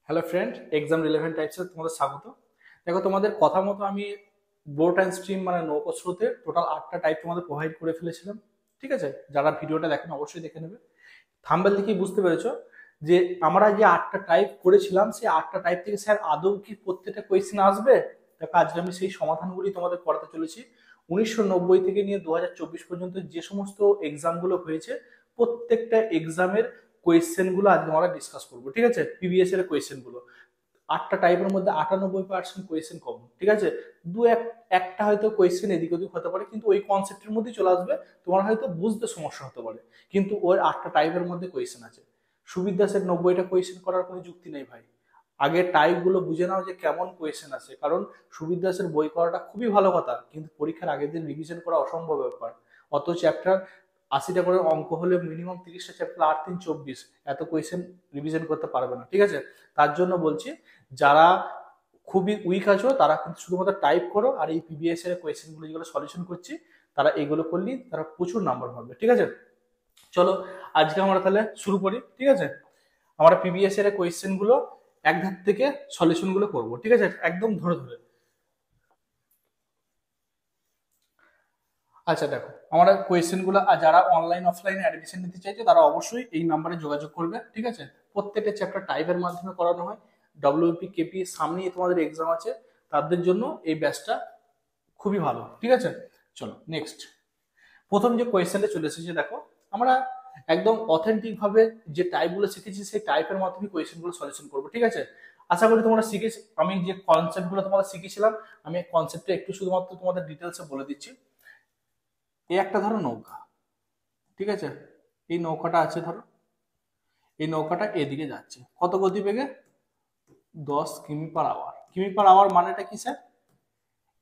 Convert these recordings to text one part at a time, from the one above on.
Hello friend, exam relevant টাইপসে তোমাদের স্বাগত। দেখো, তোমাদের কথা মতো আমি বোট অ্যান্ড স্ট্রিম মানে নৌকো স্রোতে টোটাল 8টা টাইপ তোমাদের প্রোভাইড করে ফেলেছিলাম। ঠিক আছে, যারা ভিডিওটা দেখেন অবশ্যই দেখে নেবে। থাম্বেল দেখেই বুঝতে পেরেছো যে আমরা যে 8টা টাইপ করেছিলাম সেই 8টা টাইপ থেকে স্যার আদৌ কি প্রত্যেকটা কোয়েশ্চেন আসবে। দেখো, আজকে আমি সেই সমাধানগুলি তোমাদের করাতে চলেছি। 1990 থেকে নিয়ে 2024 পর্যন্ত যে সমস্ত এক্সামগুলো হয়েছে প্রত্যেকটা এক্সামের কোয়েশ্চেন গুলো আজকে আমরা ডিসকাস করবো। ঠিক আছে, পিবিএস এর কোয়েশ্চেন গুলো 8টা টাইপের মধ্যে 98% কোয়েশ্চেন কমন। ঠিক আছে, একটা হয়তো কোয়েশ্চেন এদিক ওদিক হতে পারে, কিন্তু ওই কনসেপ্টের মধ্যেই চলে আসবে। তোমার হয়তো বুঝতে সমস্যা হতে পারে, কিন্তু ওই 8টা টাইপের মধ্যে কোয়েশ্চেন আছে। সুবির দাসের 90টা কোয়েশ্চেন করার কোনো যুক্তি নেই ভাই। আগে টাইপ গুলো বুঝে নাও যে কেমন কোয়েশ্চেন আছে, কারণ সুবির দাসের বই করাটা খুবই ভালো কথা, কিন্তু পরীক্ষার আগের দিন রিভিশন করা অসম্ভব ব্যাপার। অত চ্যাপ্টার 80টা করে অঙ্ক হলে মিনিমাম 30টা চ্যাপ্টার 8 3 24, এত কোয়েশ্চেন রিভিশন করতে পারবে না। ঠিক আছে, তার জন্য বলছি যারা খুবই উইক আছো তারা কিন্তু শুধুমাত্র টাইপ করো, আর এই পিবিএস এর কোয়েশ্চেন গুলো যেগুলো সলিউশন করছি তারা এগুলো করলেই তারা প্রচুর নাম্বার পাবে। ঠিক আছে, চলো আজকে আমরা তাহলে শুরু করি। ঠিক আছে, আমরা পিবিএস এর কোয়েশ্চেন গুলো এক ধাপ থেকে সলিউশন গুলো করবো। ঠিক আছে, একদম ধরে ধরে। আচ্ছা দেখো, আমরা কোয়েশ্চেন গুলো যারা অনলাইন অফলাইনে অ্যাডমিশন নিতে চাইছে তারা অবশ্যই এই নাম্বারে যোগাযোগ করবে। ঠিক আছে, প্রত্যেকটা চ্যাপ্টার টাইপের মাধ্যমে করানো হয়। ডব্লিউপি কেপি সামনেই তোমাদের এক্সাম আছে, তাদের জন্য এই ব্যাচটা খুবই ভালো। ঠিক আছে, চলো নেক্সট। প্রথম যে কোয়েশ্চেনটা চলে এসেছে, দেখো আমরা একদম অথেন্টিক ভাবে যে টাইপগুলো শিখেছি সেই টাইপের মাধ্যমে কোয়েশ্চেনগুলো সলিউশন করবো। ঠিক আছে, আশা করি তোমরা শিখে, আমি যে কনসেপ্টগুলো তোমাদের শিখেছিলাম আমি কনসেপ্টটা একটু শুধুমাত্র তোমাদের ডিটেলসে বলে দিচ্ছি। এই একটা ধরো নৌকা, ঠিক আছে, এই নৌকাটা আছে ধরো, এই নৌকাটা এদিকে যাচ্ছে কত গতিবেগে? 10 কিমি পার আওয়ার। কিমি পার আওয়ার মানেটা কি স্যার?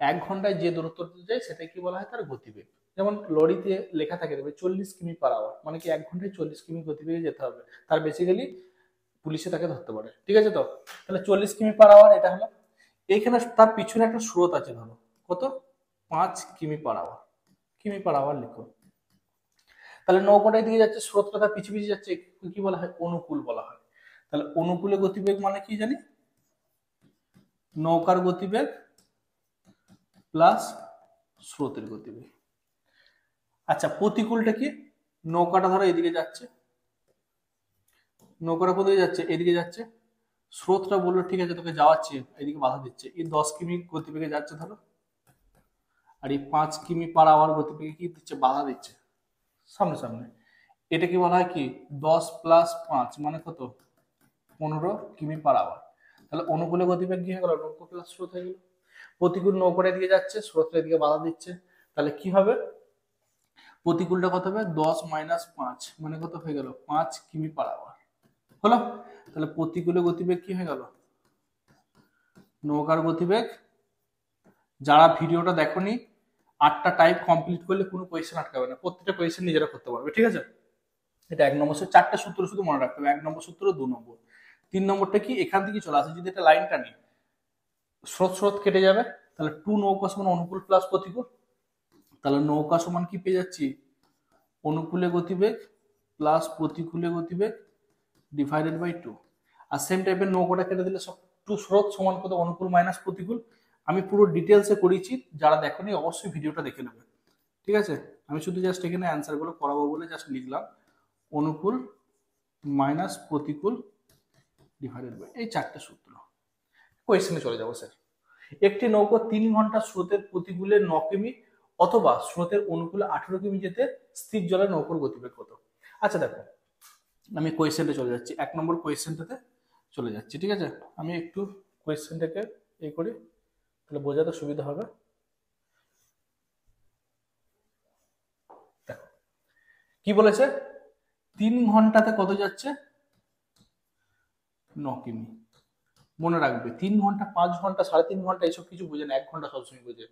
1 ঘন্টায় যে দূরত্ব যায় সেটা কি বলা হয়? তার গতিবেগ। যেমন লরিতে লেখা থাকে দেবে 40 কিমি পার আওয়ার, মানে কি 1 ঘন্টায় 40 কিমি গতিবেগে যেতে হবে, তার বেসিক্যালি পুলিশে তাকে ধরতে পারে। ঠিক আছে, তো তাহলে 40 কিমি পার আওয়ার এটা হলো। এইখানে তার পিছনে একটা স্রোত আছে ধরো, কত? 5 কিমি পার আওয়ার। কিমি পার আওয়ার লিখো। তাহলে নৌকাটা দিকে যাচ্ছে, স্রোতটা তার পিছু পিছু যাচ্ছে, কি বলা হয়? অনুকূল বলা হয়। তাহলে অনুকূলে গতিবেগ মানে কি জানি? নৌকার গতিবেগ প্লাস স্রোতের গতিবেগ। আচ্ছা, প্রতিকূলটা কি? নৌকাটা ধরো এদিকে যাচ্ছে, নৌকাটা কোথায় যাচ্ছে? এদিকে যাচ্ছে। স্রোতটা বললো ঠিক আছে তোকে যাওয়াচ্ছি, এদিকে বাধা দিচ্ছে, এই 10 কিমি গতিবেগে যাচ্ছে ধরো, আর এই 5 কিমি পার আওয়ার গতিবেগে কি দিচ্ছে? বাধা দিচ্ছে সামনে সামনে। এটা কি বলা হয়? কি 10 + 5 মানে কত? 15 কিমি পার আওয়ার। তাহলে অনুকূলে গতিবেগ কি হয়ে গেল? নৌকা প্লাস স্রোত হয়ে গেল। প্রতিকূল নৌকাটা দিকে যাচ্ছে, স্রোতটা দিকে বাধা দিচ্ছে, তাহলে কি হবে? প্রতিকূলটা কত হবে? 10 - 5 মানে কত হয়ে গেল? 5 কিমি পার আওয়ার হলো। তাহলে প্রতিকূলে গতিবেগ কি হয়ে গেল? নৌকার গতিবেগ। যারা ভিডিওটা দেখোনি, 8টা টাইপ কমপ্লিট করলে কোনো কোয়েশ্চেন আটকাবে না, প্রত্যেকটা কোয়েশ্চেন নিজেরা করতে পারবে। ঠিক আছে, এটা 1 নম্বর। 4টা সূত্র শুধু মনে রাখতে হবে। 1 নম্বর সূত্র, 2 নম্বর, 3 নম্বরটা কি? এখান থেকে চলে আসে, যদি এটা লাইনটা নিই, স্রোত স্রোত কেটে যাবে, তাহলে টু নৌকা সমান অনুকূল প্লাস প্রতিকূল। তাহলে নৌকা সমান কি পেয়ে যাচ্ছি? অনুকূলে গতিবেগ প্লাস প্রতিকূলে গতিবেগ ডিভাইডেড বাই 2। আর সেম টাইপের নৌকাটা কেটে দিলে সব টু স্রোত সমান কত? অনুকূল মাইনাস প্রতিকূল। আমি পুরো ডিটেলসে করেছি, যারা দেখোনি অবশ্যই ভিডিওটা দেখে নেবে। ঠিক আছে, আমি শুধু জাস্ট এখানে অ্যান্সার গুলো করাবো বলে জাস্ট লিখলাম অনুকূল মাইনাস প্রতিকূল ডিভাইডেড বাই এই 4টে সূত্র। কোয়েশ্চেনে চলে যাবো স্যার। একটি নৌকা 3 ঘন্টা স্রোতের প্রতিকূলে 9 কিমি অথবা স্রোতের অনুকূলে 18 কিমি যেতে স্থির জলে নৌকার গতিবেগ কত? আচ্ছা দেখো, আমি কোয়েশ্চেনটা চলে যাচ্ছি, 1 নম্বর কোয়েশ্চেনটাতে চলে যাচ্ছি। ঠিক আছে, আমি একটু কোয়েশ্চেনটাকে এই করি, তাহলে বোঝাতে সুবিধা হবে। দেখো কি বলেছে, 3 ঘন্টাতে কত যাচ্ছে? 9 কিমি। মনে রাখবে 3 ঘন্টা, 5 ঘন্টা, 3.5 ঘন্টা এসব কিছু বুঝে না, 1 ঘন্টা সবসময় বুঝে।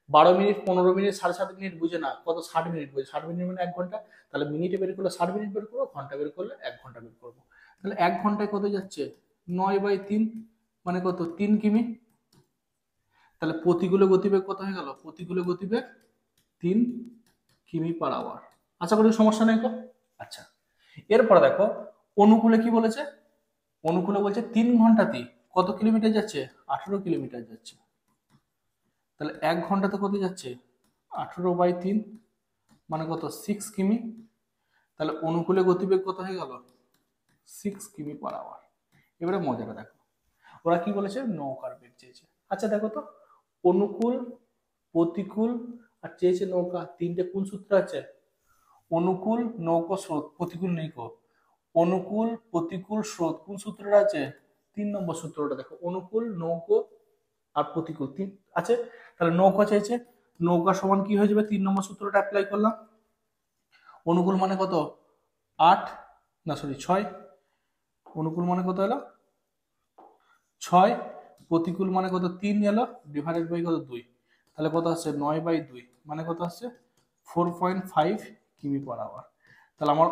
12 মিনিট, 15 মিনিট, 7.5 মিনিট বুঝে না, কত? 60 মিনিট বুঝে। 60 মিনিট মানে 1 ঘন্টা। তাহলে মিনিটে বের করলে 60 মিনিট বের করবো, ঘন্টা বের করলে 1 ঘন্টা বের করবো। তাহলে 1 ঘন্টায় কত যাচ্ছে? 9/3 মানে কত? 3 কিমি। তাহলে প্রতিকূলে গতিবেগ কত হয়ে গেল? প্রতিকূলে গতিবেগ 3 কিমি পার আওয়ার। আশা করি সমস্যা নেই তো। আচ্ছা, এরপরে দেখো অনুকূলে কি বলেছে? অনুকূলে বলছে 3 ঘন্টাতে কত কিলোমিটার যাচ্ছে, 18 কিলোমিটার যাচ্ছে। তাহলে 1 ঘন্টাতে কত যাচ্ছে, 18/3 মানে কত, 6 কিমি। তাহলে অনুকূলে গতিবেগ কত হয়ে গেল, 6 কিমি পার আওয়ার। এবারে মজাটা দেখো, ওরা কি বলেছে, নৌকার বেগ চেয়েছে। আচ্ছা দেখো তো, অনুকূল, প্রতিকূল আর চেয়েছে নৌকা, তিনটে কোন সূত্র আছে, অনুকূল নৌকো স্রোত, প্রতিকূল নেই কো, অনুকূল প্রতিকূল স্রোত কোন সূত্রটা আছে, 3 নম্বর সূত্রটা দেখো, অনুকূল নৌকো আর প্রতিকূল তিন আছে। তাহলে নৌকা চাইছে, নৌকা সমান কি হয়ে যাবে, 3 নম্বর সূত্রটা অ্যাপ্লাই করলাম। অনুকূল মানে কত, 8 না সরি 6, অনুকূল মানে কত হলো 6, প্রতিকূল মানে কত 3 এলো, ডিভাইডেড বাই কত 2, তাহলে কত আসছে 9/2 মানে কত আসছে 4.5 কিমি পার আওয়ার। তাহলে আমার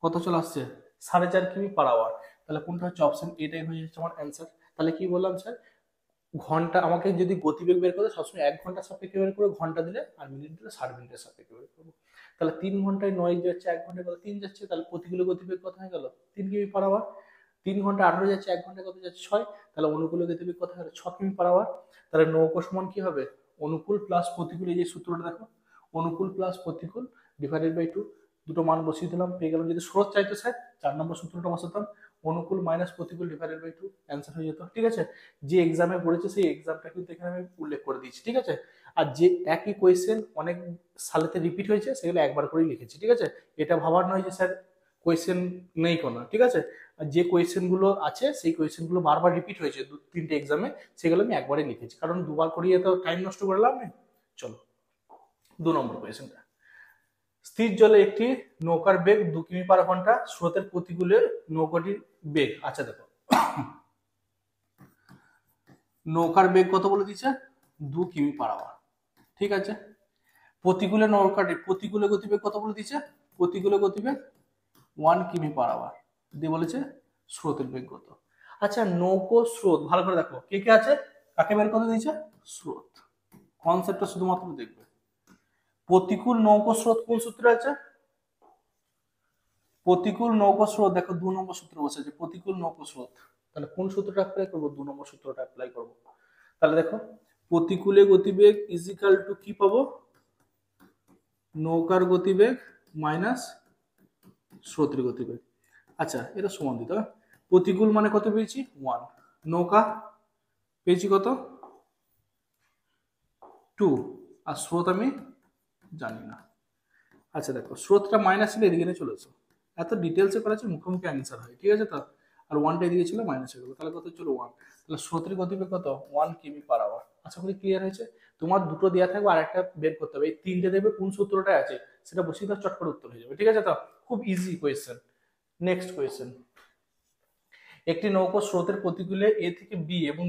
কত চলে আসছে 4.5 কিমি পার আওয়ার। তাহলে কোনটা হচ্ছে, অপশন এটাই হয়ে যাচ্ছে আমার অ্যান্সার। তাহলে কি বললাম স্যার, ঘন্টা আমাকে যদি গতিবেগ বের করে সবসময় 1 ঘন্টার সাপেক্ষে বের করে, ঘন্টা দিলে আর মিনিট দিলে 60 মিনিটের সাপেক্ষে বের করবো। তাহলে 3 ঘন্টায় 9 যাচ্ছে, 1 ঘন্টায় কত 3 যাচ্ছে, তাহলে প্রতিকূল গতিবেগ কত হয়ে গেল 3 কিমি পার আওয়ার। 3 ঘন্টা 18 যাচ্ছে, 1 ঘন্টায় কত যাচ্ছে 6, তাহলে অনুকূল গতিবেগ কত হলো 6 কিমি পার আওয়ার। তাহলে নৌকো সমান কি হবে, অনুকূল প্লাস প্রতিকূল, এই যে সূত্রটা দেখো, অনুকূল প্লাস প্রতিকূল ডিভাইডেড বাই 2, দুটো মান বসিয়ে দিলাম, পেয়ে গেলাম। যদি স্রোত চাইতো স্যার 4 নম্বর সূত্রটা বসাতাম, অনুকূল মাইনাস প্রতিকূল ডিভাইডেড বাই 2, অ্যান্সার হয়ে যেত। ঠিক আছে, যে এক্সামে পড়েছে সেই এক্সামটা কিন্তু এখানে আমি উল্লেখ করে দিয়েছি। ঠিক আছে, আর যে একই কোয়েশ্চেন অনেক সালেতে রিপিট হয়েছে সেগুলো একবার করেই লিখেছি। ঠিক আছে, এটা ভাবার নয় যে স্যার কোয়েশ্চেন নেই কোনো। ঠিক আছে, আর যে কোয়েশ্চেন গুলো আছে সেই কোয়েশ্চেন গুলো বারবার রিপিট হয়েছে 2-3টে এক্সামে, সেগুলো আমি একবারই লিখেছি, কারণ দুবার করিয়ে তো টাইম নষ্ট করে লাভ নেই। চলো 2 নম্বর কোয়েশ্চেনটা, স্থির জলে একটি নৌকার বেগ 2 কিমি পার ঘন্টা, স্রোতের প্রতিকূলে নৌকাটির বেগ। আচ্ছা দেখো, নৌকার বেগ কত বলে দিচ্ছে, 2 কিমি পার আওয়ার। ঠিক আছে, প্রতিকূলে নৌকাটির প্রতিকূলে গতিবেগ কত বলে দিচ্ছে, প্রতিকূলে গতিবেগ 1 কিমি পার আওয়ার দিয়ে বলেছে স্রোতের বেগ কত। আচ্ছা নৌকো স্রোত ভালো করে দেখো, কে কে আছে, কাকে বের করে দিয়েছে, স্রোত। কনসেপ্টটা শুধুমাত্র দেখবে। প্রতিকূল নৌকো স্রোত কোন সূত্রে আছে, প্রতিকূল নৌকো স্রোত দেখো 2 নম্বর সূত্র বসেছে, প্রতিকূল নৌকো স্রোত। তাহলে কোন সূত্রটা অ্যাপ্লাই করবো, 2 নম্বর সূত্রটা অ্যাপ্লাই করবো। তাহলে দেখো, প্রতিকূলে গতিবেগ ইজিক্যাল টু কি পাবো, নৌকার গতিবেগ মাইনাস স্রোতের গতিবেগ। আচ্ছা এটা সমান দিতে হবে, প্রতিকূল মানে কত পেয়েছি 1, নৌকা পেয়েছি কত 2, আর স্রোত আমি জানি না। আচ্ছা দেখো, স্রোতটা মাইনাস ছিল এদিকে চলে এসো, এত ডিটেলসে করা আছে মুখোমুখি অ্যান্সার হয়। ঠিক আছে তো, আর 1টা এদিকে ছিল মাইনাস হয়ে গেল, তাহলে কত চলো 1, তাহলে স্রোতের গতিবেগ কত 1 কিমি পার আওয়ার। আশা করি ক্লিয়ার হয়েছে। তোমার দুটো দেওয়া থাকবে আর একটা বের করতে হবে, এই 3টে দেবে কোন সূত্রটা আছে সেটা বসিয়ে দাও, চট করে উত্তর হয়ে যাবে। ঠিক আছে তো, খুব ইজি কোয়েশ্চেন। নেক্সট কোয়েশ্চেন, একটি নৌকো স্রোতের প্রতিকূলে এ থেকে বি এবং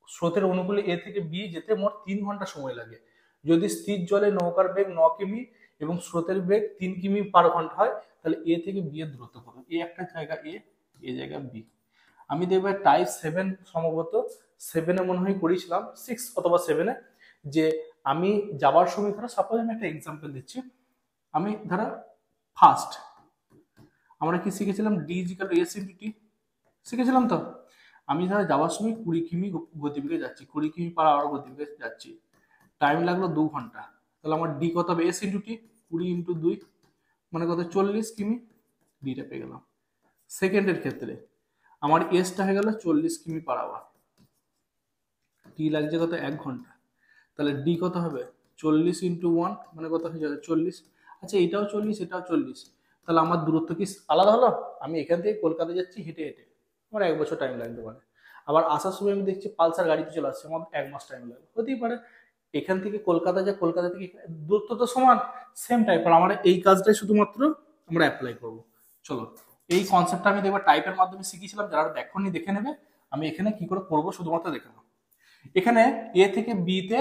স্রোতের অনুকূলে এ থেকে বি যেতে মোট 3 ঘন্টা সময় লাগে। যদি স্থির জলে নৌকার বেগ 9 কিমি এবং স্রোতের বেগ 3 কিমি পার ঘন্টা হয়, তাহলে এ থেকে বি এর দূরত্ব কত। এ একটা জায়গা এ, এ জায়গা বি। আমি দেখবো টাইপ 7 সম্ভবত 7-এ মনে হয় করেছিলাম, 6 অথবা 7-এ, যে আমি যাবার সময় ধরো সাপোজ আমি একটা এক্সাম্পল দিচ্ছি, আমি ধরো ফার্স্ট আমরা কি শিখেছিলাম, D is equal to S into T শিখেছিলাম তো। আমি ধরো যাওয়ার সময় 20 কিমি গতিবেগে যাচ্ছি, 20 কিমি পার আওয়ার গতিবেগে যাচ্ছি, টাইম লাগলো 2 ঘন্টা, তাহলে আমার ডি কত হবে, এস ইন্টু টি, 20 ইন্টু 2 মানে কত 40 কিমি, ডিটা পেয়ে গেলাম। সেকেন্ডের ক্ষেত্রে আমার এসটা হয়ে গেল 40 কিমি পার আওয়ার, টি লাগছে কত 1 ঘন্টা, তাহলে ডি কত হবে 40 ইন্টু 1 মানে কত হয়ে যাবে 40। আচ্ছা এটাও 40 এটাও 40, তাহলে আমার দূরত্ব কি আলাদা হলো, আমি এখান থেকে কলকাতা যাচ্ছি হেঁটে হেঁটে, আমার 1 বছর টাইম লাগতে পারে। আবার আসার সময় আমি দেখছি পালসার গাড়িতে চলে আসছে, আমার 1 মাস টাইম লাগবে, হতেই পারে। এখান থেকে কলকাতা যা, কলকাতা থেকে দূরত্ব তো সমান, সেম টাইপ, আর আমরা এই কাজটাই শুধুমাত্র আমরা অ্যাপ্লাই করব। চলো এই কনসেপ্টটা আমি দেখবো টাইপের মাধ্যমে শিখিয়েছিলাম, যারা দেখোনি দেখে নেবে। আমি এখানে কি করে করবো শুধুমাত্র দেখে নেবো। এখানে এ থেকে বি তে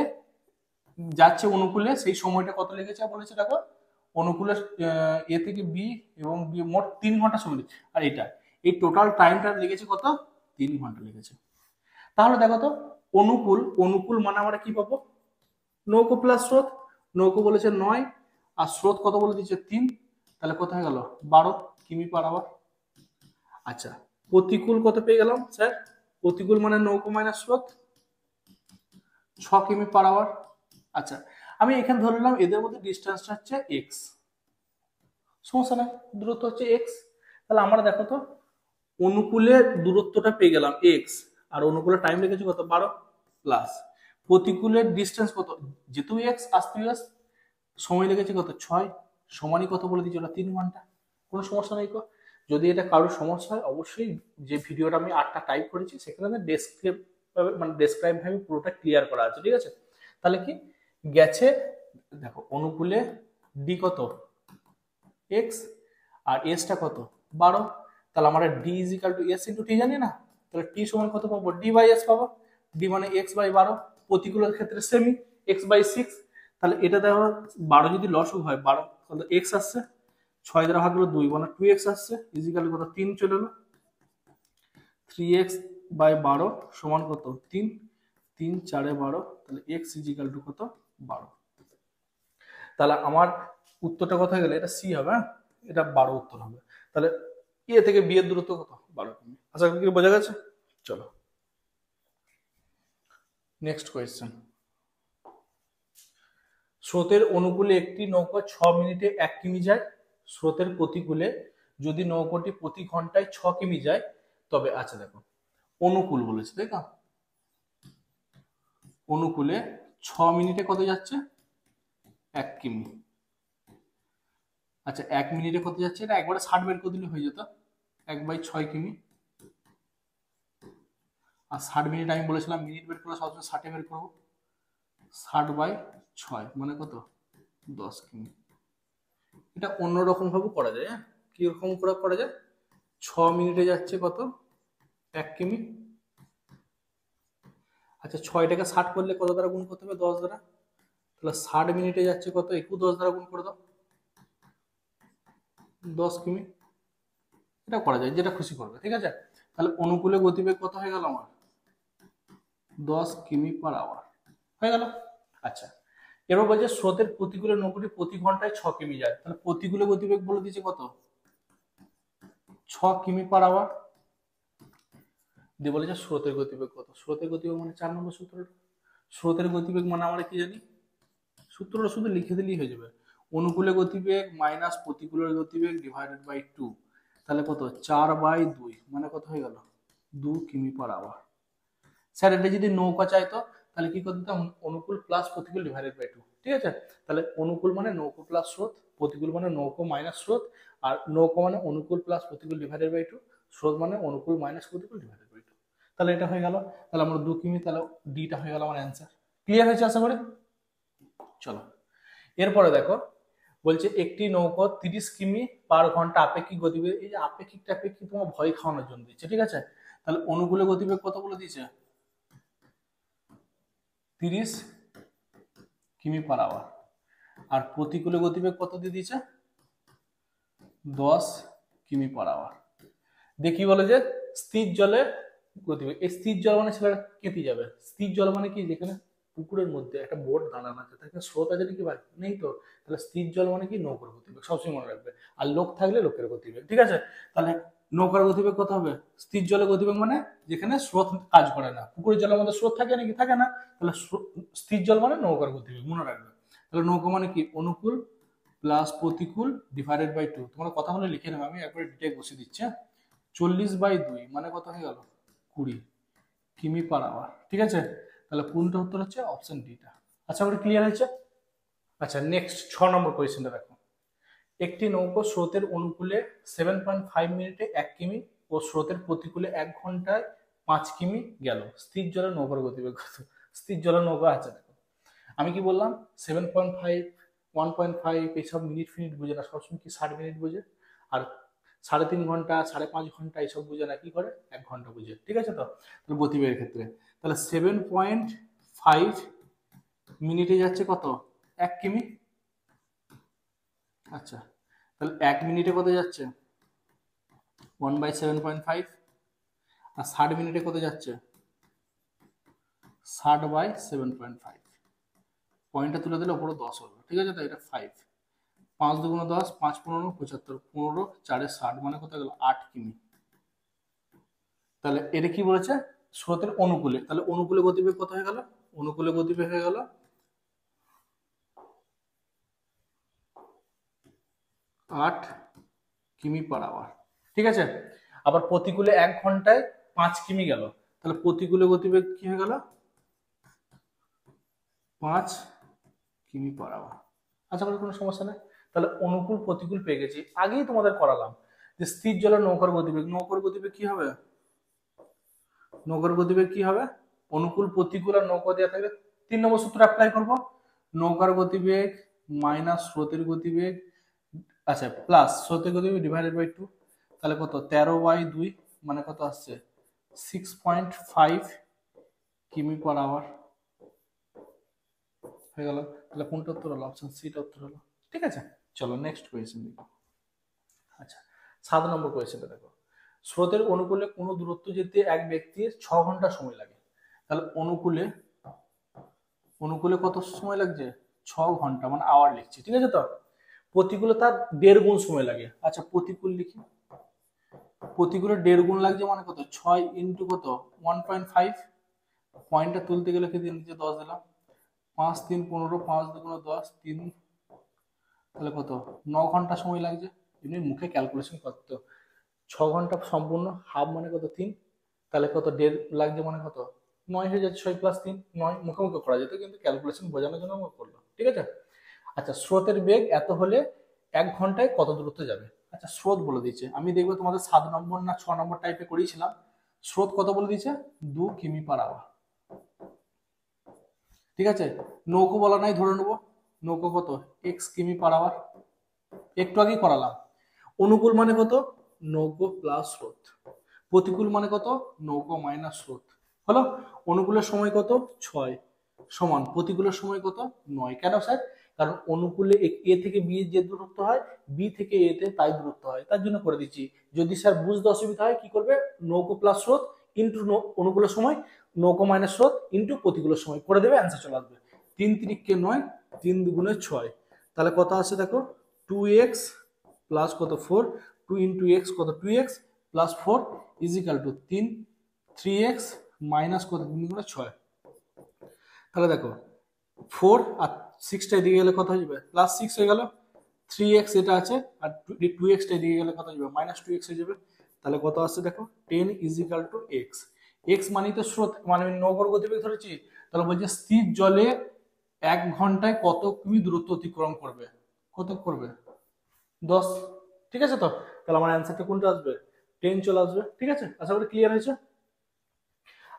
যাচ্ছে অনুকূলে, সেই সময়টা কত লেগেছে বলেছে দেখো, অনুকূলে এ থেকে বি এবং বি মোট 3 ঘন্টা সময় লেগেছে, আর এটা এই টোটাল টাইমটা লেগেছে কত 3 ঘন্টা লেগেছে। তাহলে দেখো তো, অনুকূল, অনুকূল মানে আমরা কি পাবো, নৌকো প্লাস স্রোত, নৌকো বলেছে 9 আর স্রোত কত বলে দিচ্ছে 3, তাহলে কত হয়ে গেল 12 কিমি পার আওয়ার। আচ্ছা প্রতিকূল কত পেয়ে গেলাম স্যার? প্রতিকূল মানে নৌকো মাইনাস স্রোত 6 কিমি পার আওয়ার। আচ্ছা, আমি এখানে ধরলাম এদের মধ্যে ডিস্টেন্সটা হচ্ছে এক্স, সমস্যা নাই, দূরত্ব হচ্ছে এক্স। তাহলে আমরা দেখো তো অনুকূলে দূরত্বটা পেয়ে গেলাম এক্স, আর অনুকূলে টাইম লেগেছে কত 12 প্লাস প্রতিকূলের ডিস্টেন্স কত, যেহেতু এক্স আসতে সময় লেগেছে কত 6, সমানই কত বলে দিচ্ছি ওটা 3 ঘন্টা। কোনো সমস্যা নেই। যদি এটা কারোর সমস্যা হয় অবশ্যই যে ভিডিওটা আমি 8টা টাইপ করেছি সেখানে ডেসক্রিপ মানে ডেসক্রাইব ভাবে পুরোটা ক্লিয়ার করা আছে, ঠিক আছে? তাহলে কি গেছে দেখো অনুকূলে ডি কত এক্স আর এসটা কত 12, তাহলে আমরা D is equal to S into T জানি না, তাহলে টি সমান কত পাবো ডি বাই এস পাবো। ডি মানে এক্স বাই 12, প্রতিকূলের ক্ষেত্রে সেমি এক্স বাই 6। তাহলে এটা দেখো 12 যদি লসও হয় 12 তাহলে এক্স আসছে, 6 দ্বারা ভাগ হলো 2 মানে 2x আসছে, ইজ ইকাল কত 3 চলে এলো, 3x বাই 12 সমান কত 3, 3 4 12, তাহলে x ইজ ইকাল টু কত 12। তাহলে আমার উত্তরটা কত হয়ে গেল, এটা সি হবে, হ্যাঁ এটা 12 উত্তর হবে। তাহলে এ থেকে বি এর দূরত্ব কত 12 কিমি। আশা করি বোঝা গেছে। চলো নেক্সট কোয়েশ্চেন। স্রোতের অনুকূলে একটি নৌকা 6 মিনিটে 1 কিমি যায়, স্রোতের প্রতিকূলে যদি নৌকাটি প্রতি ঘন্টায় 6 কিমি যায় তবে, আচ্ছা দেখো অনুকূল বলেছে তাই না, অনুকূলে 6 মিনিটে কত যাচ্ছে 1 কিমি। আচ্ছা 1 মিনিটে কত যাচ্ছে, এটা একবারে 60 বের করে দিলে হয়ে যেত, 1/6 কিমি। আর 60 মিনিট আমি বলেছিলাম মিনিট বের করে সবসময় 60 বের করবো, 60/6 মানে কত 10 কিমি। এটা অন্যরকম ভাবে করা যায়, হ্যাঁ কিরকম করে করা যায়, 6 মিনিটে যাচ্ছে কত 1 কিমি। আচ্ছা 6টাকে 60 করলে কত দ্বারা গুণ করতে হবে 10 দ্বারা, তাহলে 60 মিনিটে যাচ্ছে কত, একটু 10 দ্বারা গুণ করে দাও 10 কিমি। এটা করা যায়, যেটা খুশি করবে, ঠিক আছে? তাহলে অনুকূলে গতিবেগ কত হয়ে গেল আমার 10 কিমি পার আওয়ার হয়ে গেল। আচ্ছা এবার বলছে স্রোতের প্রতিকূলে নৌকাটি প্রতি ঘন্টায় 6 কিমি যায়, তাহলে প্রতিকূলে গতিবেগ বলে দিয়েছে কত 6 কিমি পার আওয়ার, দিয়ে বলেছে স্রোতের গতিবেগ কত। স্রোতের গতিবেগ মানে 4 নম্বর সূত্রটা, স্রোতের গতিবেগ মানে আমরা কি জানি, সূত্রটা শুধু লিখে দিলেই হয়ে যাবে, অনুকূলে গতিবেগ মাইনাস প্রতিকূলের গতিবেগ ডিভাইডেড বাই 2, তাহলে কত 4/2 মানে কত হয়ে গেল 2 কিমি পার আওয়ার। স্যার এটা যদি নৌকা চাইতো তাহলে কি করতে দিতাম, অনুকূল প্লাস প্রতিকূল ডিভাইডেড বাই 2, ঠিক আছে? তাহলে অনুকূল মানে নৌকো প্লাস স্রোত, প্রতিকূল মানে নৌকো মাইনাস স্রোত, আর নৌকো মানে অনুকূল প্লাস প্রতিকূল ডিভাইডেড বাই 2, স্রোত মানে অনুকূল মাইনাস প্রতিকূল ডিভাইডেড বাই 2। তাহলে এটা হয়ে গেল, তাহলে আমরা 2 কিমি, তাহলে ডিটা হয়ে গেল আমার অ্যান্সার। ক্লিয়ার হয়েছে আশা করি। চলো এরপরে দেখো বলছে একটি নৌকা 30 কিমি পার ঘন্টা আপেক্ষিক গতিবেগ, এই যে আপেক্ষিক টাপেক্ষিক তোমার ভয় খাওয়ানোর জন্য দিচ্ছে, ঠিক আছে? তাহলে অনুকূলে গতিবেগ কত বলে দিয়েছে 30 কিমি পার আওয়ার, আর প্রতিকূলে গতিবেগ কত দিয়ে দিয়েছে 10 কিমি পার আওয়ার। দেখি বলে যে স্থির জলে গতিবেগ, এই স্থির জল মানে ছেলেটা কেটে যাবে, স্থির জল মানে কি যেখানে পুকুরের মধ্যে একটা বোট দাঁড়ানো আছে তাকে স্রোত আছে নাকি ভাই নেই তো, তাহলে স্থির জল মানে কি নৌকার গতিবেগ, সবসময় মনে রাখবে, আর লোক থাকলে লোকের গতিবেগ, ঠিক আছে? তাহলে নৌকার গতিবেগ কত হবে, স্থির জলের গতিবেগ মানে যেখানে স্রোত কাজ করে না, পুকুরের জলের মধ্যে স্রোত থাকে নাকি থাকে না, তাহলে স্থির জল মানে নৌকার গতিবেগ মনে রাখবে। তাহলে নৌকা মানে কি অনুকূল প্লাস প্রতিকূল ডিভাইডেড বাই 2, তোমরা কথা বলে লিখে নেবে, আমি একবারে ডিটেইল বসে দিচ্ছি। 40/2 মানে কত হয়ে গেল 20 কিমি পার আওয়ার, ঠিক আছে? তাহলে কোনটা উত্তর হচ্ছে অপশন ডিটা। আচ্ছা করে ক্লিয়ার হয়েছে। আচ্ছা নেক্সট 6 নম্বর কোয়েশ্চেনটা দেখো, একটি নৌকো স্রোতের অনুকূলে 7.5 মিনিটে 1 কিমি ও স্রোতের প্রতিকূলে 1 ঘন্টায় 5 কিমি গেল, স্থির জলের নৌকার গতিবেগ কত। স্থির জলের নৌকা আছে দেখো, আমি কি বললাম 7.5 1.5 এইসব মিনিট ফিনিট বুঝে না, সবসময় কি 60 মিনিট বুঝে, আর 3.5 ঘন্টা 5.5 ঘন্টা এইসব বুঝে না, কি করে 1 ঘন্টা বুঝে, ঠিক আছে? তো তাহলে গতিবেগের ক্ষেত্রে তাহলে 7.5 মিনিটে যাচ্ছে কত 1 কিমি। আচ্ছা তাহলে 1 মিনিটে কত যাচ্ছে 1/7.5, আর 60 মিনিটে কত যাচ্ছে 60/7.5, পয়েন্টটা তুলে দিলে ওপরে 10 হলো, ঠিক আছে? তো এটা 5, 5 দুগুণ 10, 5 15 75, 15 4 60 মানে কত গেল 8 কিমি। তাহলে এটা কি বলেছে, স্রোতের অনুকূলে, তাহলে অনুকূলে গতিবেগ কত হয়ে গেল, অনুকূলে গতিবেগ হয়ে গেল 8 কিমি পার আওয়ার। ঠিক আছে, আবার প্রতিকূলে 1 ঘন্টায় 5 কিমি গেল, তাহলে প্রতিকূলে গতিবেগ কি হয়ে গেল 5 কিমি পার আওয়ার। আশা করি কোনো সমস্যা নেই। তাহলে অনুকূল প্রতিকূল পেয়ে গেছি, আগেই তোমাদের করালাম যে স্থির জলের নৌকার গতিবেগ, নৌকার গতিবেগ কি হবে, নৌকার গতিবেগ কি হবে, অনুকূল প্রতিকূল আর নৌকা দেওয়া থাকলে 3 নম্বর সূত্র অ্যাপ্লাই করব, নৌকার গতিবেগ মাইনাস স্রোতের গতিবেগ, আচ্ছা প্লাস স্রোতের গতিবেগ ডিভাইডেড বাই 2, তাহলে কত 13/2 মানে কত আসছে 6.5 কিমি পার আওয়ার হয়ে গেল। তাহলে কোনটা উত্তর হলো, অপশন সিটা উত্তর হলো। ঠিক আছে, চলো নেক্সট কোয়েশ্চেন দেখো। আচ্ছা 7 নম্বর কোয়েশ্চেনটা দেখো, স্রোতের অনুকূলে কোনো দূরত্ব যেতে এক ব্যক্তির 6 ঘন্টা সময় লাগে, তাহলে অনুকূলে, অনুকূলে কত সময় লাগছে 6 ঘন্টা মানে আওয়ার লিখছি, ঠিক আছে। তো প্রতিকূলে তার 1.5 গুণ সময় লাগে, আচ্ছা প্রতিকূল লিখি, প্রতিকূলে 1.5 গুণ লাগছে মানে কত 6 ইন্টু কত 1.5, পয়েন্টটা তুলতে গেলে কি দিয়ে নিচে 10 দিলাম, 5 3 15, 5 2 10, 3, তাহলে কত 9 ঘন্টা সময় লাগছে। এমনি মুখে ক্যালকুলেশন করতে, 6 ঘন্টা সম্পূর্ণ, হাফ মানে কত 3, তাহলে কত 1.5 লাগছে মানে কত 9 হয়ে যাচ্ছে, 6 + 3 9, মুখে মুখে করা যেত কিন্তু ক্যালকুলেশন বোঝানোর জন্য আমরা করলাম। ঠিক আছে, আচ্ছা স্রোতের বেগ এত হলে 1 ঘন্টায় কত দূরত্ব যাবে, আচ্ছা স্রোত বলে দিচ্ছে, আমি দেখবো তোমাদের 7 নম্বর না 6 নম্বর টাইপে করিয়েছিলাম, স্রোত কত বলে দিচ্ছে 2 কিমি পার আওয়ার। ঠিক আছে, নৌকো বলা নাই, ধরে নেবো নৌকো কত x কিমি পার আওয়ার, একটু আগেই করালাম। অনুকূল মানে কত নৌকো প্লাস স্রোত, প্রতিকূল মানে কত নৌকো মাইনাস স্রোত, হলো। অনুকূলের সময় কত 6 সমান প্রতিকূলের সময় কত 9, কেন স্যার, কারণ অনুকূলে এ থেকে বি যে দূরত্ব হয়, বি থেকে এ তে তাই দূরত্ব হয়, তার জন্য করে দিচ্ছি। যদি স্যার বুঝতে অসুবিধা হয় কি করবে, নৌকো প্লাস স্রোত ইন্টু অনুকূলের সময়, নৌকো মাইনাস স্রোত ইন্টু প্রতিকূলের সময় করে দেবে, অ্যান্সার চলে আসবে। 3 3 9, 3 2 6, তাহলে কত আছে দেখো 2x প্লাস কত 4, 2 ইন্টু x কত 2x plus 4 is equal two 3, 3x minus কত 3 গুণে 6, তাহলে দেখো 4 আর 6টা এদিকে গেলে কত হয়ে যাবে প্লাস 6 হয়ে গেল, 3x এটা আছে আর 2x টা এদিকে গেলে কত হয়ে যাবে মাইনাস 2x হয়ে যাবে, তাহলে কত আসছে দেখো 10 is equal two x, x মানে তো স্রোত মানে নৌকার গতিবেগ ধরেছি, তাহলে বলছে স্থির জলে 1 ঘন্টায় কত কিমি দূরত্ব অতিক্রম করবে, কত করবে 10। ঠিক আছে, তো তাহলে আমার অ্যান্সারটা কোনটা আসবে 10 চলে আসবে। ঠিক আছে, আশা করি ক্লিয়ার হয়েছে।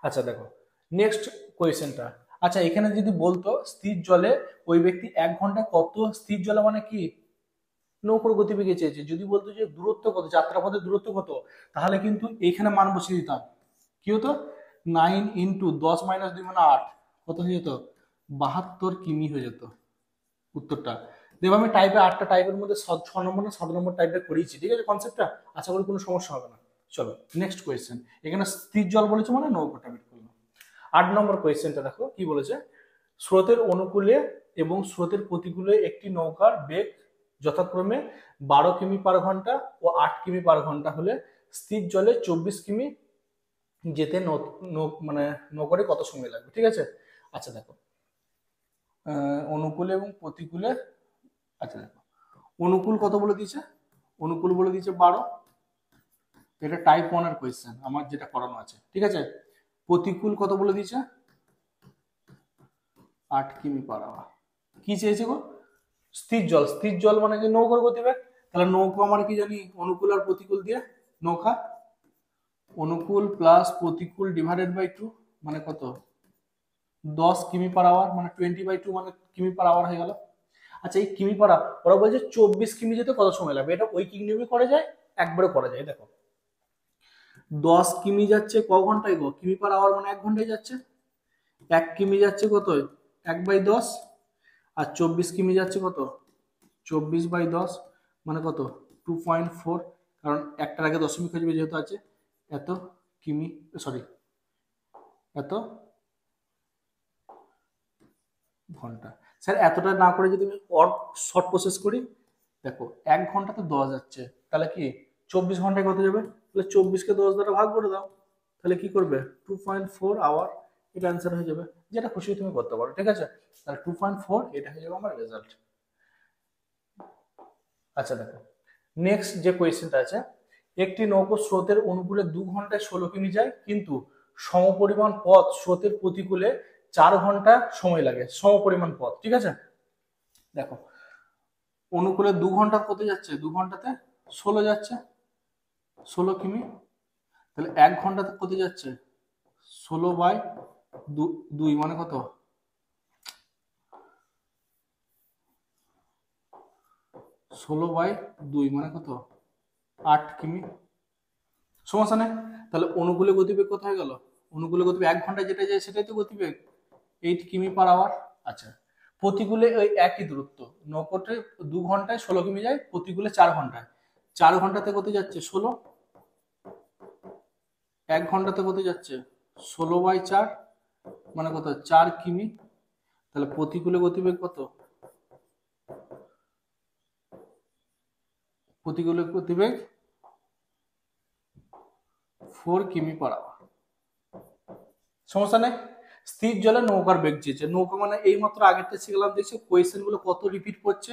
আচ্ছা দেখো নেক্সট কোয়েশ্চেনটা, আচ্ছা এখানে যদি বলতো স্থির জলে ওই ব্যক্তি 1 ঘন্টায় কত, স্থির জলে মানে কি নৌকোর গতিবেগে চেয়েছে, যদি বলতো যে দূরত্ব কত, যাত্রাপথের দূরত্ব কত, তাহলে কিন্তু এখানে মান বসিয়ে দিতাম, কি হতো 9 ইন্টু 10 মাইনাস 2 মানে 8, কত হয়ে যেত 72 কিমি হয়ে যেত উত্তরটা। দেখো আমি টাইপে 8টা টাইপের মধ্যে 6 নম্বর না 7 নম্বর টাইপে করিয়েছি, ঠিক আছে কনসেপ্টটা, আশা করি কোনো সমস্যা হবে না। চলো নেক্সট কোয়েশ্চেন, এখানে স্থির জল বলেছে মানে নৌকোটা বের করলাম। 8 নম্বর কোয়েশ্চেনটা দেখো কি বলেছে, স্রোতের অনুকূলে এবং স্রোতের প্রতিকূলে একটি নৌকার বেগ যথাক্রমে 12 কিমি পার ঘন্টা ও 8 কিমি পার ঘন্টা হলে স্থির জলে 24 কিমি যেতে মানে নৌকারে কত সময় লাগবে। ঠিক আছে, আচ্ছা দেখো অনুকূলে এবং প্রতিকূলে, আচ্ছা দেখো অনুকূল কত বলে দিয়েছে, অনুকূল বলে দিয়েছে 12, এটা টাইপ 1 এর কোয়েশ্চেন আমার যেটা করানো আছে। ঠিক আছে, প্রতিকূল কত বলে দিয়েছে 8 কিমি পার আওয়ার, কি চেয়েছে গো স্থির জল, স্থির জল মানে কি নৌকার গতিবেগ, তাহলে নৌকা আমরা কি জানি অনুকূল আর প্রতিকূল দিয়ে, নৌকা অনুকূল প্লাস প্রতিকূল ডিভাইডেড বাই 2 মানে কত 10 কিমি পার আওয়ার মানে 20/2 মানে কিমি পার আওয়ার হয়ে গেল। আচ্ছা এই কিমি পার, ওরা বলছে 24 কিমি যেতে কত সময় লাগবে, এটা ওই কিমি করা যায় একবারে করা যায়। দেখো 10 কিমি যাচ্ছে ক ঘন্টায় গো, কিমি পার আওয়ার মানে 1 ঘন্টায় যাচ্ছে, 1 কিমি যাচ্ছে কত 1/10, আর 24 কিমি যাচ্ছে কত 24/10 মানে কত 2.4, কারণ একটার আগে দশমিক হয়ে যাবে যেহেতু আছে, এত কিমি সরি এত ঘন্টা। স্যার এতটা না করে যদি আমি শর্ট প্রসেস করি, দেখো 1 ঘন্টাতে 10 যাচ্ছে, তাহলে কি 24 ঘন্টায় কত যাবে, তাহলে 24 কে 10 দ্বারা ভাগ করে দাও, তাহলে কি করবে 2.4 আওয়ার, এটা অ্যান্সার হয়ে যাবে, যেটা খুশি তুমি করতে পারো। ঠিক আছে, তাহলে 2.4 এটা হয়ে যাবে আমার রেজাল্ট। আচ্ছা দেখো নেক্সট যে কোয়েশ্চেনটা আছে, একটি নৌকো স্রোতের অনুকূলে 2 ঘন্টায় 16 কিমি যায়, কিন্তু সমপরিমাণ পথ স্রোতের প্রতিকূলে 4 ঘন্টা সময় লাগে, সমপরিমাণ পথ। ঠিক আছে, দেখো অনুকূলে 2 ঘন্টা কত যাচ্ছে, 2 ঘন্টাতে 16 যাচ্ছে, 16 কিমি। তাহলে 1 ঘন্টাতে কত যাচ্ছে, 16/2 মানে কত, 16/2 মানে কত, 8 কিমি। সমস্যা নেই, তাহলে অনুকূলে গতিবেগ কত হয়ে গেল, অনুকূলে গতিবেগ 1 ঘন্টায় যেটা যায় সেটাই তো গতিবেগ, 8 কিমি পার আওয়ার। আচ্ছা প্রতিকূলে ওই একই দূরত্ব, নৌকোতে 2 ঘন্টায় 16 কিমি যায়, প্রতিকূলে 4 ঘন্টায়, 4 ঘন্টাতে কত যাচ্ছে 16, 1 ঘন্টাতে কত যাচ্ছে 16/4 মানে কত 4 কিমি। তাহলে প্রতিকূলে গতিবেগ কত, প্রতিকূলে গতিবেগ 4 কিমি পার আওয়ার। সমস্যা নেই। স্থির জলে নৌকার বেগ চেয়েছে, নৌকা মানে এই মাত্র আগেরটা শিখলাম, দেখছি কোয়েশ্চেন গুলো কত রিপিট করছে,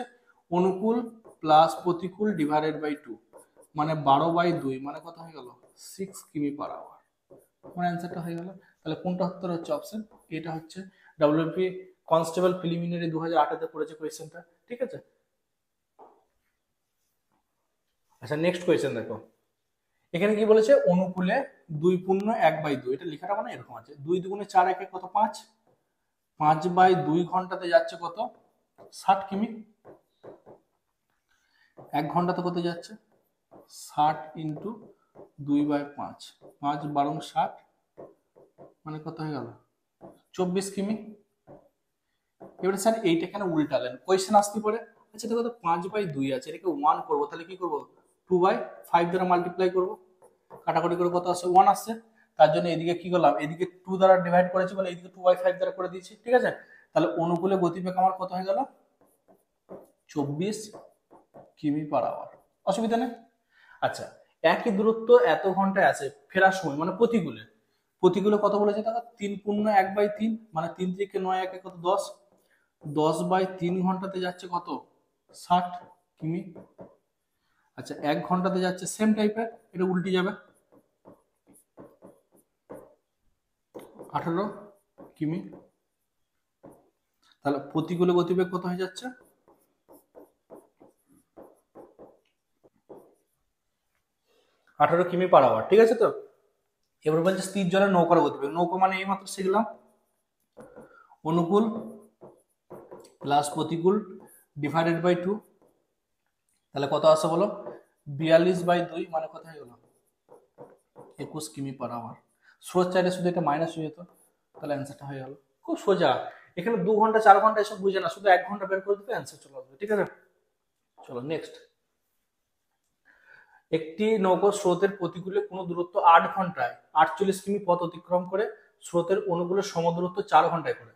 অনুকূল প্লাস প্রতিকূল ডিভাইডেড বাই 2 মানে 12/2 মানে কত হয়ে গেল 6 কিমি পার আওয়ার, মানে অ্যান্সারটা হয়ে গেল। তাহলে কোনটা উত্তর হচ্ছে অপশন এটা হচ্ছে ডাব্লিউপি কনস্টেবল প্রিলিমিনারি 2008 তে পড়েছে কোয়েশ্চেনটা। ঠিক আছে, আচ্ছা নেক্সট কোয়েশ্চেন দেখো, এখানে কি বলেছে অনুকূলে 2 × 1/2, এটা লেখাটা মানে এরকম আছে, 2 2 4 1 কত 5, 5/2 ঘন্টাতে যাচ্ছে কত 60 কিমি, 1 ঘন্টাতে কত যাচ্ছে 60 × 2/5, 5 × 12 60 মানে কত হয়ে গেল 24 কিমি। এবারে স্যার এইটা কেন উল্টালেন, কোয়েশ্চেন আসতে পারে। আচ্ছা দেখো তো 5/2 আছে, এটাকে 1 করবো, তাহলে কি করবো 2/5 দ্বারা মাল্টিপ্লাই করবো, কাটাকুটি করে কত আসছে 1 আসছে, তার জন্য এদিকে কি করলাম, এদিকে 2 দ্বারা ডিভাইড করেছি বলে এদিকে 2/5 দ্বারা করে দিয়েছি। ঠিক আছে, তাহলে অনুকূলে গতিবেগ আমার কত হয়ে গেল 24 কিমি পার আওয়ার, অসুবিধা নেই। আচ্ছা একই দূরত্ব এত ঘন্টায় আছে, ফেরার সময় মানে প্রতিকূলে, প্রতিকূলে কত বলেছে দেখো 3 × 1/3 মানে 3 থেকে 9 1 কত 10, 10/3 ঘন্টাতে যাচ্ছে কত 60 কিমি। আচ্ছা 1 ঘন্টাতে যাচ্ছে সেম টাইপের, এটা উল্টে যাবে 18 কিমি। তাহলে প্রতিকূলে গতিবেগ কত হয়ে যাচ্ছে 18 কিমি পার আওয়ার। ঠিক আছে, তো এবার বলছে স্থির জলে নৌকার গতিবেগ, নৌকা মানে এই মাত্র শিখলাম অনুকূল প্লাস প্রতিকূল ডিভাইডেড বাই 2, তাহলে কত আসে বলো 42/2 মানে কত হয়ে গেল 21 কিমি পার আওয়ার। স্রোত চাইলে শুধু এটা মাইনাস হয়ে যেত, তাহলে অ্যান্সারটা হয়ে গেল খুব সোজা। এখানে 2 ঘন্টা 4 ঘন্টা এসব বুঝে না, শুধু 1 ঘন্টা বের করে দিতে অ্যান্সার চলে আসবে। ঠিক আছে, চলো নেক্সট, একটি নৌকো স্রোতের প্রতিকূলে কোনো দূরত্ব 8 ঘন্টায় 48 কিমি পথ অতিক্রম করে স্রোতের অনুকূলে সমদূরত্ব 4 ঘন্টায় করে।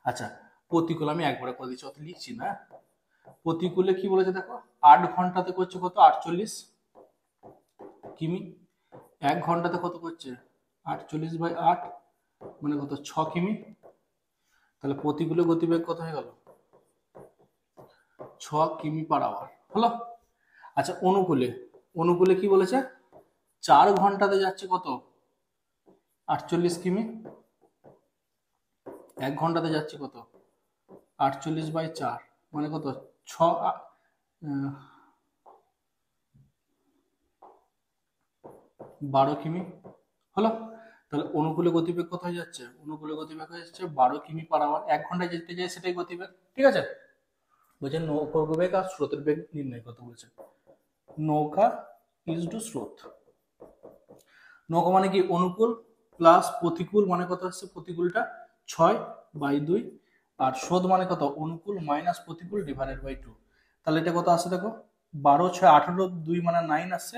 আচ্ছা প্রতিকূল আমি একবারে করে দিচ্ছি, অত লিখছি না। প্রতিকূলে কি বলেছে দেখো 8 ঘন্টাতে করছে কত 48 কিমি, 1 ঘন্টাতে কত করছে 48/8 মানে কত 6 কিমি। তাহলে প্রতিকূলে গতিবেগ কত হয়ে গেল 6 কিমি পার আওয়ার হলো। আচ্ছা অনুকূলে, অনুকূলে কি বলেছে 4 ঘন্টাতে যাচ্ছে কত 48 কিমি, 1 ঘন্টাতে যাচ্ছে কত 48/4 মানে কত 12 কিমি হলো। তাহলে অনুকূলে গতিবেগ কত হয়ে যাচ্ছে, অনুকূলে গতিবেগ হয়ে যাচ্ছে 12 কিমি পার আওয়ার, 1 ঘন্টায় যেতে যায় সেটাই গতিবেগ। ঠিক আছে, বলছে নৌকার বেগ আর স্রোতের বেগ নির্ণয় করতে বলছে। নৌকা ইজ টু স্রোত, নৌকা মানে কি অনুকূল প্লাস প্রতিকূল মানে কত হচ্ছে প্রতিকূলটা 6/2 আর স্রোত মানে কত অনুকূল মাইনাস প্রতিকূল ডিভাইডেড বাই 2। তাহলে এটা কত আসছে দেখো 12 6 18 2 মানে 9 আসছে,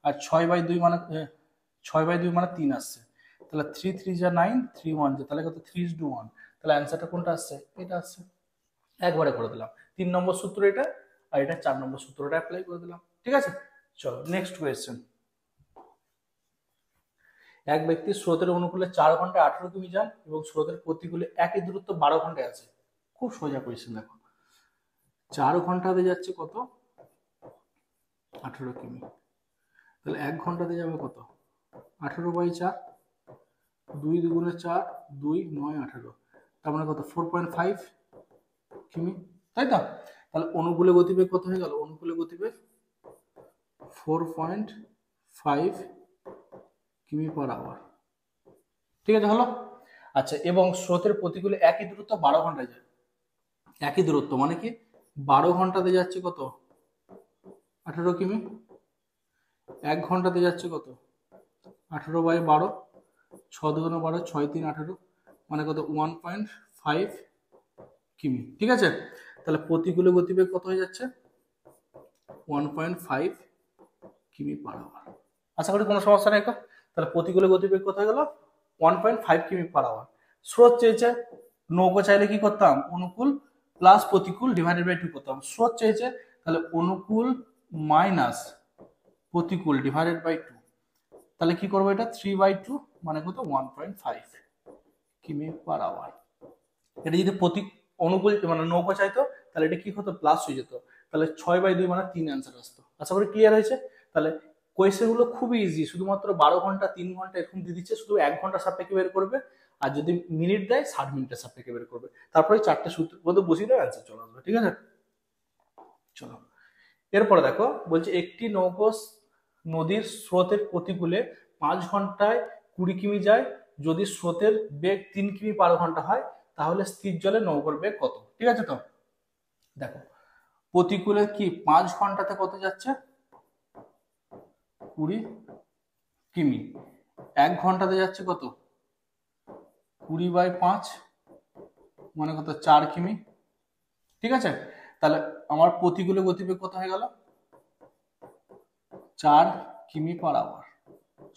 আর 6/2 মানে 6/2 মানে 3 আসছে, তাহলে 3 3 যা 9 3 1 যা, তাহলে কত 3:1, তাহলে অ্যান্সারটা কোনটা আসছে এটা আসছে। একবারে করে দিলাম 3 নম্বর সূত্র এটা, আর এটা 4 নম্বর সূত্রটা অ্যাপ্লাই করে দিলাম। ঠিক আছে, চলো নেক্সট কোয়েশ্চেন, এক ব্যক্তি স্রোতের অনুকূলে 4 ঘন্টায় 18 কিমি যান এবং স্রোতের প্রতিকূলে একই দূরত্ব 12 ঘন্টায় আছে। খুব সোজা কোয়েশ্চেন দেখো, 4 ঘন্টাতে যাচ্ছে কত, 18 কিমি, তাহলে 1 ঘন্টাতে যাবে কত, 18/4, 2 দুগুণে 4, 2 9 18, তার মানে কত 4.5 কিমি, তাই তো? তাহলে অনুকূলে গতিবেগ কত হয়ে গেল, অনুকূলে গতিবেগ 4.5 কিমি পার আওয়ার। ঠিক আছে, হলো। আচ্ছা, এবং স্রোতের প্রতিকূলে একই দূরত্ব 12 ঘন্টায় যায়। একই দূরত্ব মানে কি, 12 ঘন্টাতে যাচ্ছে কত, 18 কিমি, 1 ঘন্টাতে যাচ্ছে কত, 18/12, 6 দুগুণে 12, 6 3 18, মানে কত 1.5 কিমি। ঠিক আছে, তাহলে প্রতিকূলে গতিবেগ কত হয়ে যাচ্ছে, 1.5 কিমি পার আওয়ার। আশা করি কোনো সমস্যা নেই। তাহলে প্রতিকূলে গতিবেগ কত হয়ে গেল, 1.5 কিমি পার আওয়ার। স্রোত চেয়েছে, নৌকো চাইলে কি করতাম, অনুকূল প্লাস প্রতিকূল ডিভাইডেড বাই 2 করতাম। স্রোত চেয়েছে, তাহলে অনুকূল মাইনাস প্রতিকূল ডিভাইডেড বাই 2, তাহলে কি করবো, এটা 3/2, মানে কত 1.5 কিমি পার আওয়ার। এটা যদি অনুকূল মানে নৌকো চাইতো, তাহলে এটা কি হতো, প্লাস হয়ে যেত, তাহলে 6/2 মানে 3 অ্যান্সার আসতো। আশা করি ক্লিয়ার হয়েছে। তাহলে কোয়েশ্চেন গুলো খুবই ইজি, শুধুমাত্র 12 ঘন্টা 3 ঘন্টা এরকম দিয়ে দিচ্ছে, শুধু 1 ঘন্টা সাপেক্ষে বের করবে, আর যদি মিনিট দেয় 60 মিনিটের সাপেক্ষে বের করবে, তারপরে 4টে সূত্র মধ্যে বসিয়ে দেবে, অ্যান্সার চলে আসবে। ঠিক আছে, চলো এরপরে দেখো, বলছে একটি নৌকো নদীর স্রোতের প্রতিকূলে 5 ঘন্টায় 20 কিমি যায়, যদি স্রোতের বেগ 3 কিমি পার ঘন্টা হয়, তাহলে স্থির জলে নৌকার বেগ কত। ঠিক আছে, তো দেখো প্রতিকূলে কি 5 ঘন্টাতে কত যাচ্ছে, 20 কিমি, 1 ঘন্টাতে যাচ্ছে কত, 20/5, মানে কত 4 কিমি। ঠিক আছে, তাহলে আমার প্রতিকূলে গতিবেগ কত হয়ে গেল, 4 কিমি পার আওয়ার।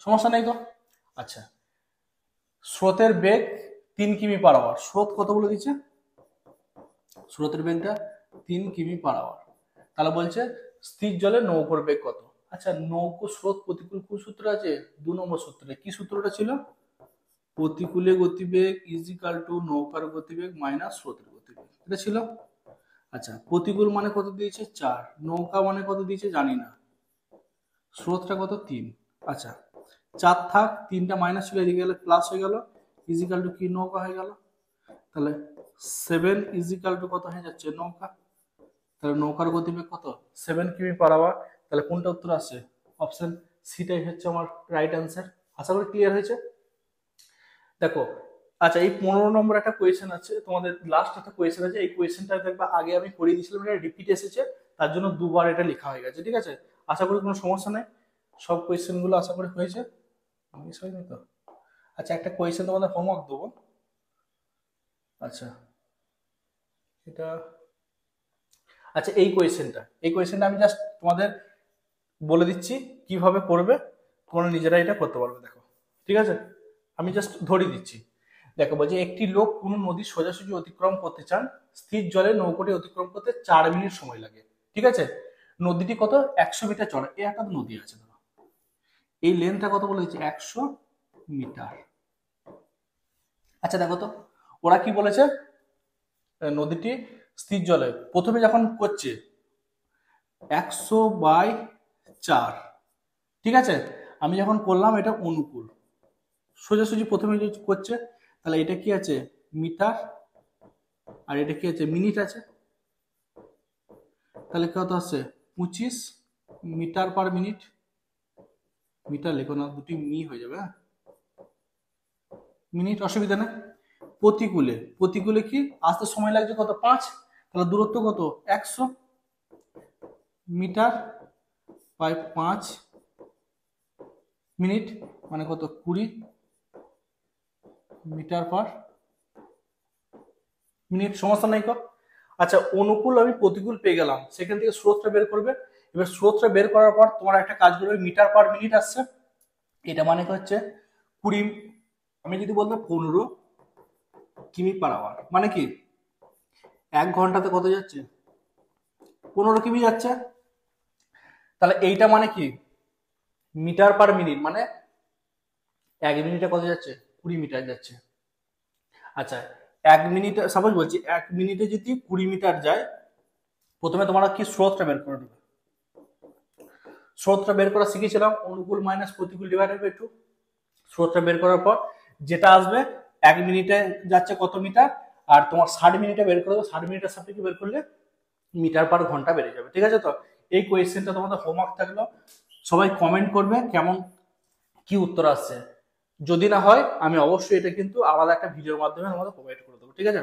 সমস্যা নেই তো। আচ্ছা, স্রোতের বেগ 3 কিমি পার আওয়ার, স্রোত কত বলে দিচ্ছে, স্রোতের বেগটা 3 কিমি পার আওয়ার, তাহলে বলছে স্থির জলে নৌকোর বেগ কত। আচ্ছা, নৌকো স্রোত প্রতিকূল কোন সূত্র আছে, 2 নম্বর সূত্রে। কি সূত্রটা ছিল, প্রতিকূলে গতিবেগ ইজিক্যাল টু নৌকার গতিবেগ মাইনাস স্রোতের গতিবেগ, এটা ছিল। আচ্ছা, প্রতিকূল মানে কত দিয়েছে, 4, নৌকা মানে কত দিয়েছে জানি না, স্রোতটা কত 3। আচ্ছা, 4 থাক, 3টা মাইনাস ছিল, এদিকে গেলে প্লাস হয়ে গেল, ইজিক্যাল টু কি, নৌকা হয়ে গেল। তাহলে 7 ইজিক্যাল টু কত হয়ে যাচ্ছে, নৌকা। তাহলে নৌকার গতিবেগ কত, 7 কিমি পার আওয়ার। তাহলে কোনটা উত্তর আসছে, অপশন সিটাই হচ্ছে আমার রাইট অ্যান্সার। আশা করি ক্লিয়ার হয়েছে। দেখো, আচ্ছা এই 15 নম্বর একটা কোয়েশ্চেন আছে তোমাদের, লাস্ট একটা কোয়েশ্চেন আছে, এই কোয়েশ্চেনটা দেখবা আগে আমি করিয়ে দিয়েছিলাম, এটা রিপিট এসেছে, তার জন্য দুবার এটা লেখা হয়ে গেছে। ঠিক আছে, আশা করি কোনো সমস্যা নেই, সব কোয়েশ্চেন গুলো আশা করি হয়েছে, মিস হয়নি তো। আচ্ছা, একটা কোয়েশ্চেন তোমাদের হোমওয়ার্ক দেবো। আচ্ছা, এটা, আচ্ছা এই কোয়েশ্চেনটা আমি জাস্ট তোমাদের বলে দিচ্ছি কিভাবে করবে, তোমরা নিজেরা এটা করতে পারবে। দেখো, ঠিক আছে, আমি জাস্ট ধরিয়ে দিচ্ছি। দেখো, বলছে একটি লোক কোনো নদী সোজাসুজি অতিক্রম করতে চান, স্থির জলে নৌকোটি অতিক্রম করতে 4 মিনিট সময় লাগে। ঠিক আছে, নদীটি কত, 100 মিটার চড়া, এই একটা নদী আছে ধরো, এই লেন্থটা কত বলে দিচ্ছে, 100 মিটার। আচ্ছা দেখো তো, ওরা কি বলেছে, নদীটি স্থির জলে প্রথমে যখন করছে 100/4, ঠিক আছে, আমি যখন করলাম এটা অনুকূল, সোজাসুজি প্রথমে করছে, তাহলে এটা কি আছে, মিটার, আর এটা কি আছে, মিনিট আছে, তাহলে কত আছে, 25 মিটার পার মিনিট। মিটার লেখো না, দুটি মি হয়ে যাবে, হ্যাঁ, মিনিট, অসুবিধা নেই। প্রতিকূলে কি আসতে সময় লাগছে কত, 5, তাহলে দূরত্ব কত, 100 মিটার বাই 5 মিনিট, মানে কত 20 মিটার পার মিনিট। সমস্যা নাই। আচ্ছা, অনুকূল আমি প্রতিকূল পেয়ে গেলাম, সেখান থেকে স্রোতটা বের করবে। এবার স্রোতটা বের করার পর তোমার একটা কাজ করবে, মিটার পার মিনিট আসছে, এটা মানে হচ্ছে 20, আমি যদি বলতাম 15 কিমি পার আওয়ার, মানে কি 1 ঘন্টাতে কত যাচ্ছে, 15 কিমি যাচ্ছে। তাহলে এইটা মানে কি, মিটার পার মিনিট, মানে 1 মিনিটে কত যাচ্ছে? 20 মিটার যাচ্ছে। আচ্ছা, 1 মিনিট সাপোজ বলছি, 1 মিনিটে যদি 20 মিটার যায়, প্রথমে তোমরা কি স্রোতটা বের করে নেবে। স্রোতটা বের করা শিখেছিলাম, অনুকূল মাইনাস প্রতিকূল ডিভাইডেড বাই 2। স্রোতটা বের করার পর যেটা আসবে, 1 মিনিটে যাচ্ছে কত মিটার, আর তোমার 60 মিনিটে বের করে দেবো, 60 মিনিটের সাপেক্ষে বের করলে মিটার পার ঘন্টা বেড়ে যাবে। ঠিক আছে? তো এই কোয়েশ্চেনটা তোমাদের হোমওয়ার্ক থাকলো, সবাই কমেন্ট করবে কেমন কি উত্তর আসছে। যদি না হয় আমি অবশ্যই এটা কিন্তু আলাদা একটা ভিডিওর মাধ্যমে তোমাদের প্রোভাইড করে দেবো। ঠিক আছে?